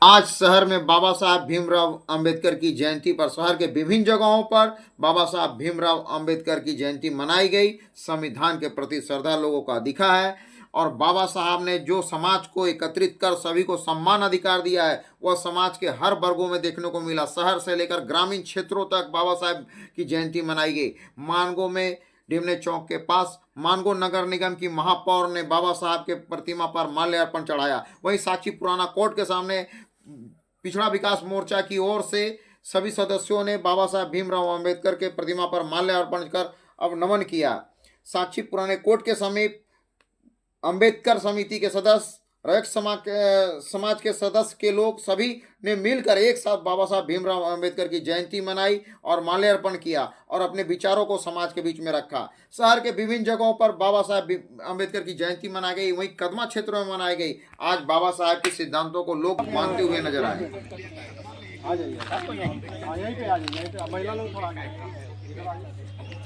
आज शहर में बाबा साहब भीमराव अंबेडकर की जयंती पर शहर के विभिन्न जगहों पर बाबा साहब भीमराव अंबेडकर की जयंती मनाई गई। संविधान के प्रति श्रद्धा लोगों का दिखा है और बाबा साहब ने जो समाज को एकत्रित कर सभी को सम्मान अधिकार दिया है वह समाज के हर वर्गों में देखने को मिला। शहर से लेकर ग्रामीण क्षेत्रों तक बाबा साहब की जयंती मनाई गई। मानगो में डिमने चौक के पास मानगो नगर निगम की महापौर ने बाबा साहब के प्रतिमा पर माल्यार्पण चढ़ाया। वहीं साक्षी पुराना कोर्ट के सामने पिछड़ा विकास मोर्चा की ओर से सभी सदस्यों ने बाबा साहब भीमराव अंबेडकर के प्रतिमा पर माल्यार्पण कर अब नमन किया। साक्षी पुराने कोर्ट के समीप अंबेडकर समिति के सदस्य, रयत समाज के सदस्य के लोग सभी ने मिलकर एक साथ बाबा साहब भीमराव अंबेडकर की जयंती मनाई और माल्यार्पण किया और अपने विचारों को समाज के बीच में रखा। शहर के विभिन्न जगहों पर बाबा साहब अंबेडकर की जयंती मनाई गई। वहीं कदमा क्षेत्रों में मनाई गई। आज बाबा साहब के सिद्धांतों को लोग मानते हुए नजर आए।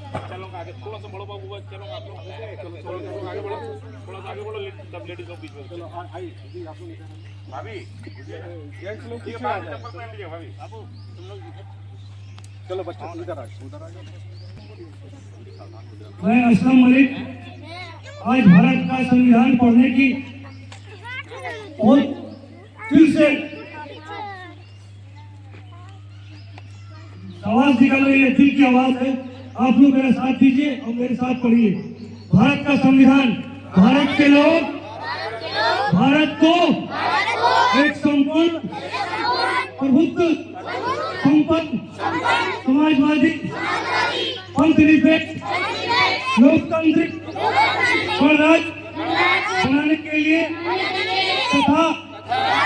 चलो आगे, थोड़ा सा बढ़ो बाबू, चलो आप लोग थोड़ा आगे बढ़ो, थोड़ा सा आगे बढ़ो, तब लेडीज लोग बीच में। चलो आई जी, आप लोग भाभी जेंट्स लोग पीछे आ जाए, चप्पल पहन लीजिए भाभी, बाबू तुम लोग चलो बच्चा उधर आ जाओ। मैं अस्सलाम वालेकुम। आज भारत का संविधान पढ़ने की और दिल से आवाज निकल रही है, दिल की आवाज है। आप लोग मेरा साथ दीजिए और मेरे साथ पढ़िए। भारत का संविधान भारत के लोग भारत को एक संपूर्ण प्रभुत्व संपन्न समाजवादी पंथनिरपेक्ष लोकतांत्रिक गणराज्य बनाने के लिए तथा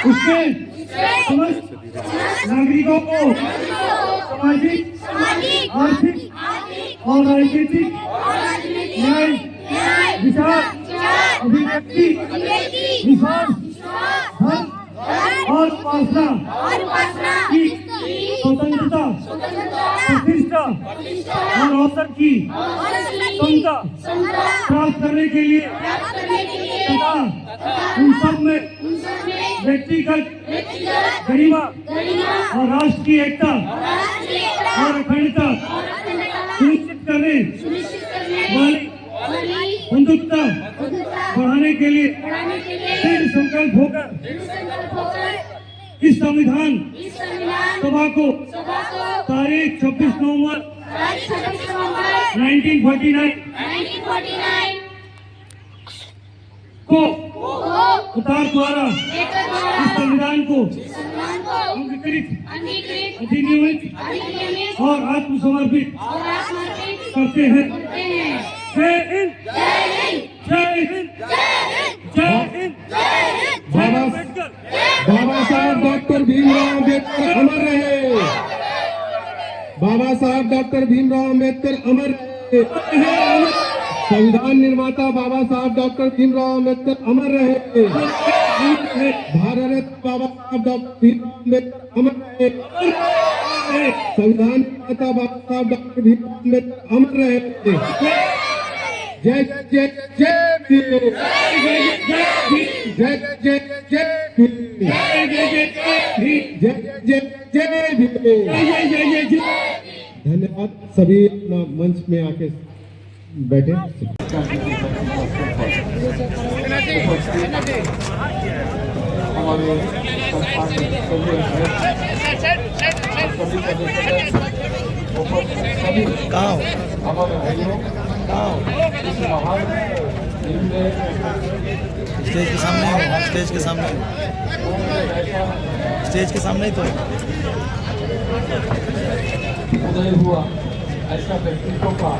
उसके समस्त नागरिकों को सामाजिक, आर्थिक और राजनीतिक न्याय, विचार, अभिव्यक्ति, विश्वास, धर्म और उपासना की स्वतंत्रता, प्रतिष्ठा और अवसर की क्षमता प्राप्त करने के लिए तथा उन सब में व्यक्तिगत गरिमा और राष्ट्र की एकता और अखंडता सुनिश्चित करने वाली बंधुत्वता बढ़ाने के लिए दृढ़ संकल्प होकर इस संविधान सभा को तारीख 26 नवंबर 1949 को उतार द्वारा इस संविधान को अंगीकृत, अधिनियमित और आत्मसमर्पित करते हैं। जय हिंद, जय हिंद, जय हिंद। बाबा साहब डॉक्टर भीमराव अंबेडकर अमर रहे। बाबा साहब डॉक्टर भीमराव अंबेडकर अमर रहे। संविधान निर्माता बाबा साहब डॉक्टर भीमराव अंबेडकर अमर रहे। भारत रत्न बाबा साहब डॉक्टर भीमराव अंबेडकर अमर रहे। संविधान निर्माता बाबा साहब डॉक्टर भीमराव अंबेडकर अमर रहे। जय जय जय जय भीम, जय जय जय जय भीम, जय जय जय भीम। धन्यवाद। सभी अपना मंच में आके बैठे। हमारे स्टेज के सामने हो, स्टेज के सामने, स्टेज के सामने ही तो उदय हुआ ऐसा व्यक्तित्व का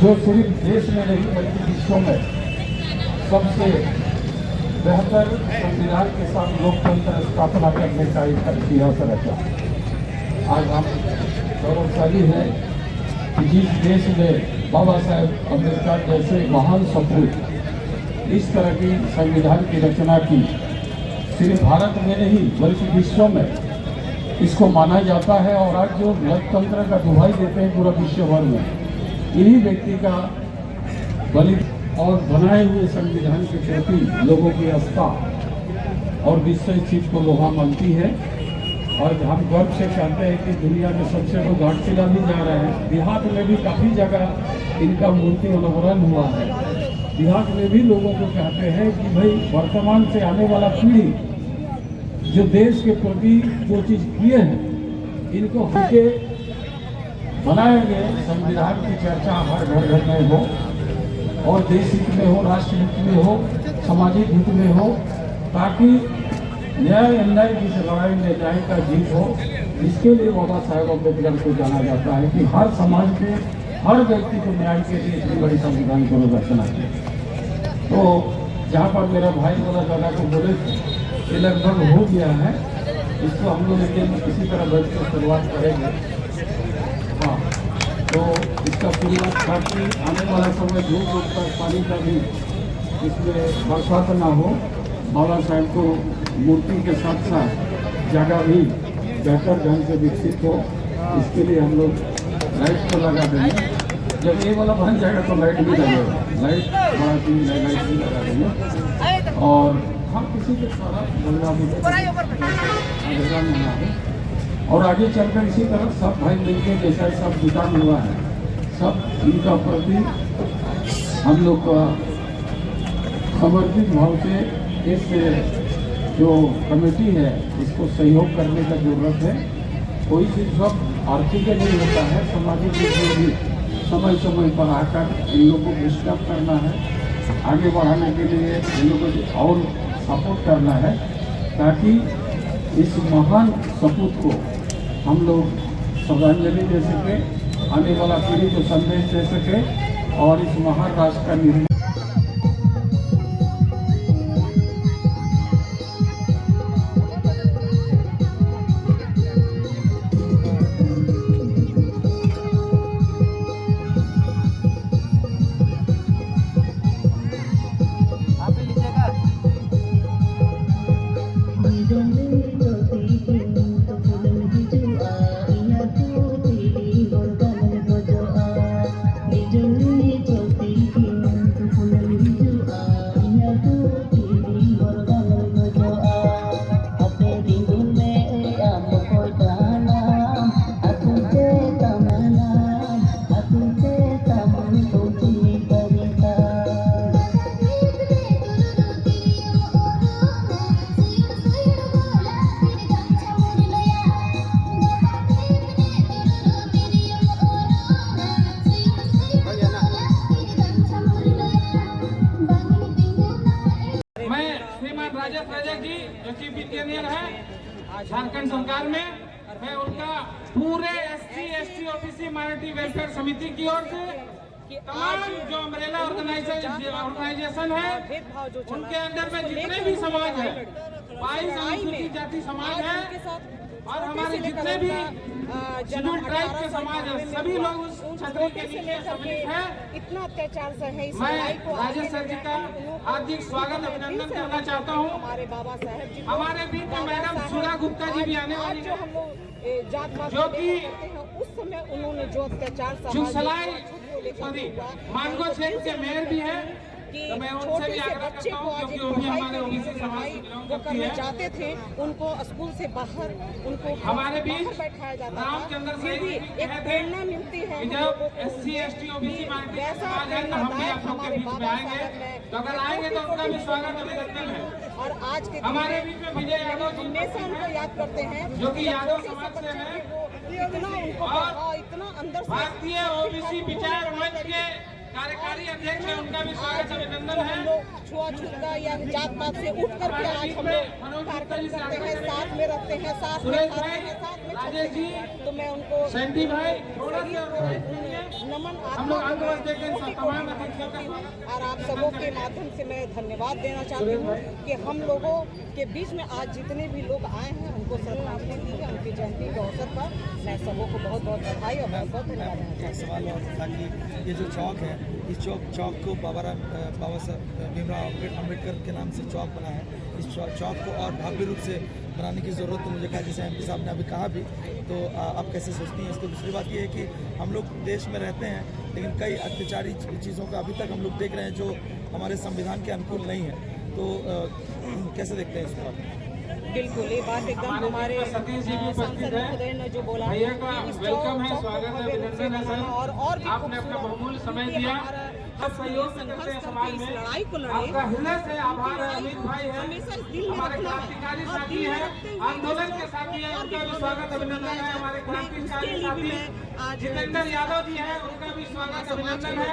जो सिर्फ देश में नहीं बल्कि विश्व में सबसे बेहतर संविधान के साथ लोकतंत्र स्थापना करने का एक इतिहास रचा। आज हम गौरवशाली हैं कि जिस देश में बाबा साहेब अम्बेडकर जैसे महान सपूत इस तरह की संविधान की रचना की, सिर्फ भारत में नहीं बल्कि विश्व में इसको माना जाता है। और आज जो लोकतंत्र का दुहाई देते हैं पूरा विश्व भर में, इन्हीं व्यक्ति का बलि और बनाए हुए संविधान के प्रति लोगों की आस्था और विश्व इस चीज़ को लोहा मानती है। और हम गर्व से कहते हैं कि दुनिया में सबसे वो घाटशिला भी जा रहे हैं। देहात में भी काफ़ी जगह इनका मूर्ति अनावरण हुआ है। देहात में भी लोगों को कहते हैं कि भाई वर्तमान से आने वाला पीढ़ी जो देश के प्रति जो चीज़ किए हैं इनको हमके बनाए गए संविधान की चर्चा हर घर घर में हो, और देश हित में हो, राष्ट्र हित में हो, सामाजिक हित में हो, ताकि न्याय अन्याय की लड़ाई में न्याय का जीत हो। इसके लिए बाबा साहेब अम्बेडकर को जाना जाता है कि हर समाज में हर व्यक्ति को न्याय के लिए इतनी बड़ी संविधान को रचना की। तो जहाँ पर मेरा भाई वाला दादा को बोले ये लगभग हो गया है, इसको हम लोग इसी तरह बैठ कर शुरुआत करेंगे। हाँ, तो इसका शुरुआत ताकि आने वाला समय दूर दूर तक पानी का भी इसमें बरसात ना हो। बाबा साहेब को मूर्ति के साथ साथ जगह भी बेहतर ढंग से विकसित हो, इसके लिए हम लोग लाइट को लगा देंगे। जब ये वाला बन जाएगा तो लाइट भी लगेगा, लाइट बड़ा चीज लाइट भी लगा देंगे। और हम किसी के द्वारा गंगा भी अंधेरा में ना हो। और आगे चलकर इसी तरह सब भाई मिलकर जैसा सब जुटान हुआ है, सब इनका प्रति हम लोग का समर्पित भाव से इस जो कमेटी है इसको सहयोग करने का जरूरत है। कोई चीज़ सब आर्थिक नहीं होता है, सामाजिक रूप में भी समय समय पर आकर इन लोगों को डिस्टर्ब करना है, आगे बढ़ाने के लिए इन लोगों को और सपोर्ट करना है, ताकि इस महान सपूत को हम लोग श्रद्धांजलि दे सके, आने वाला पीढ़ी को संदेश दे सके और इस महान राष्ट्र का निर्माण। चीफ इंजीनियर है झारखंड सरकार में। मैं उनका पूरे SC/ST OBC माइनॉरिटी वेलफेयर समिति की ओर से तमाम जो अम्ब्रेला ऑर्गेनाइजेशन है उनके अंदर में जितने भी समाज है, 22 अनुसूचित जाति समाज है और हमारे जितने भी शेड्यूल ट्राइब के समाज है, सभी लोग उस छतरी के नीचे सम्मिलित है। इतना अत्याचार से है, मैं राजेश सर जी का हार्दिक स्वागत अभिनंदन करना चाहता हूँ। हमारे बाबा साहेब जी हमारे बीच में मैडम सुधा गुप्ता जी भी आने वाली जो हम लोग जात पात जो कि उस समय उन्होंने जो अत्याचार सॉरी मानगो क्षेत्र के मेयर भी है, तो मैं उनसे भी आग्रह करता हूँ क्योंकि वो भी हमारे ओबीसी समाज से बिलोंग करती है। जाते थे उनको स्कूल से बाहर उनको हमारे बीच बैठाया जाता रामचंद्र फिर भी एक प्रेरणा मिलती है जब SC/ST OBC माइनॉरिटी समाज है तो हम भी आप लोग के बीच में आएंगे, तो अगर आएंगे तो उनका भी स्वागत अभिनंदन है। और आज के हमारे बीच में विजय यादव जी हमेशा उनको याद करते हैं जो कि यादव समाज से है इतना उनको इतना अंदर से भारतीय OBC विचार मंच के कार्यकारी अध्यक्ष है, उनका भी स्वागत अभिनंदन है। छुआछूत का या जात पात से उठ करके आज हम लोग कार्यक्रम करते हैं, साथ में रहते हैं, साथ में राजेश जी, तो मैं उनको सैंटी भाई नमन हम लोग आंदोलन देकर तमाम अतिथियों का और आप सबों के माध्यम से मैं धन्यवाद देना चाहती हूँ कि हम लोगों के बीच में आज जितने भी लोग आए हैं उनको श्रद्धांजलि दी है, उनकी जयंती के अवसर पर मैं सबों को बहुत बहुत बधाई और बहुत बहुत धन्यवाद देना चाहती हूँ। सवाल और ताकि ये जो चौक है, इस चौक को बाबा साहब भीमराव अम्बेडकर के नाम से चौक बना है। इस चौक को और भव्य रूप से बनाने की ज़रूरत तो मुझे कहा, जैसे MP साहब ने अभी कहा भी, तो आप कैसे सोचती हैं इसको? दूसरी बात ये है कि हम लोग देश में रहते हैं लेकिन कई अत्याचारी चीज़ों का अभी तक हम लोग देख रहे हैं जो हमारे संविधान के अनुकूल नहीं है। तो कैसे देखते हैं इसको आप? बिल्कुल, ये बात एकदम हमारे सतीश जी भी उपस्थित सांसद हैं। महोदय ने जो बोला भैया का कि इस वेलकम है, चौक को स्वागत है, भव्य रूप से अभिनंदन है सर। बनाना और भी आपने अपना खूबसूरत बहुमूल्य समय क्योंकि दिया, हमारा सब सहयोग करते हैं संघर्ष समाज करके इस में। लड़ाई को लड़े, आपका हृदय से आभार है, लड़ाई अमित को भाई है, हमेशा इस दिल में हमारे रखना है क्रांतिकारी और साथी दिल में है, रखते हुए आंदोलन इस के चौक साथी है, को उनका भी और स्वागत अभिनंदन है। बनाया हमारे जाए। क्रांतिकारी उसके लिए साथी भी मैं आज जितेंद्र यादव जी हैं, उनका भी स्वागत अभिनंदन है।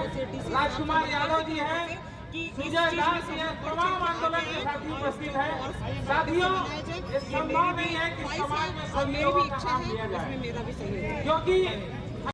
राजकुमार यादव जी हैं, सुजय दास जी हैं, तमाम आंदोलन के साथी उपस्थित हैं। साथियों, ये संभव नहीं है कि समाज में सभी लोगों का काम लिया जाए, मेरा भी सहयोग है। क्योंकि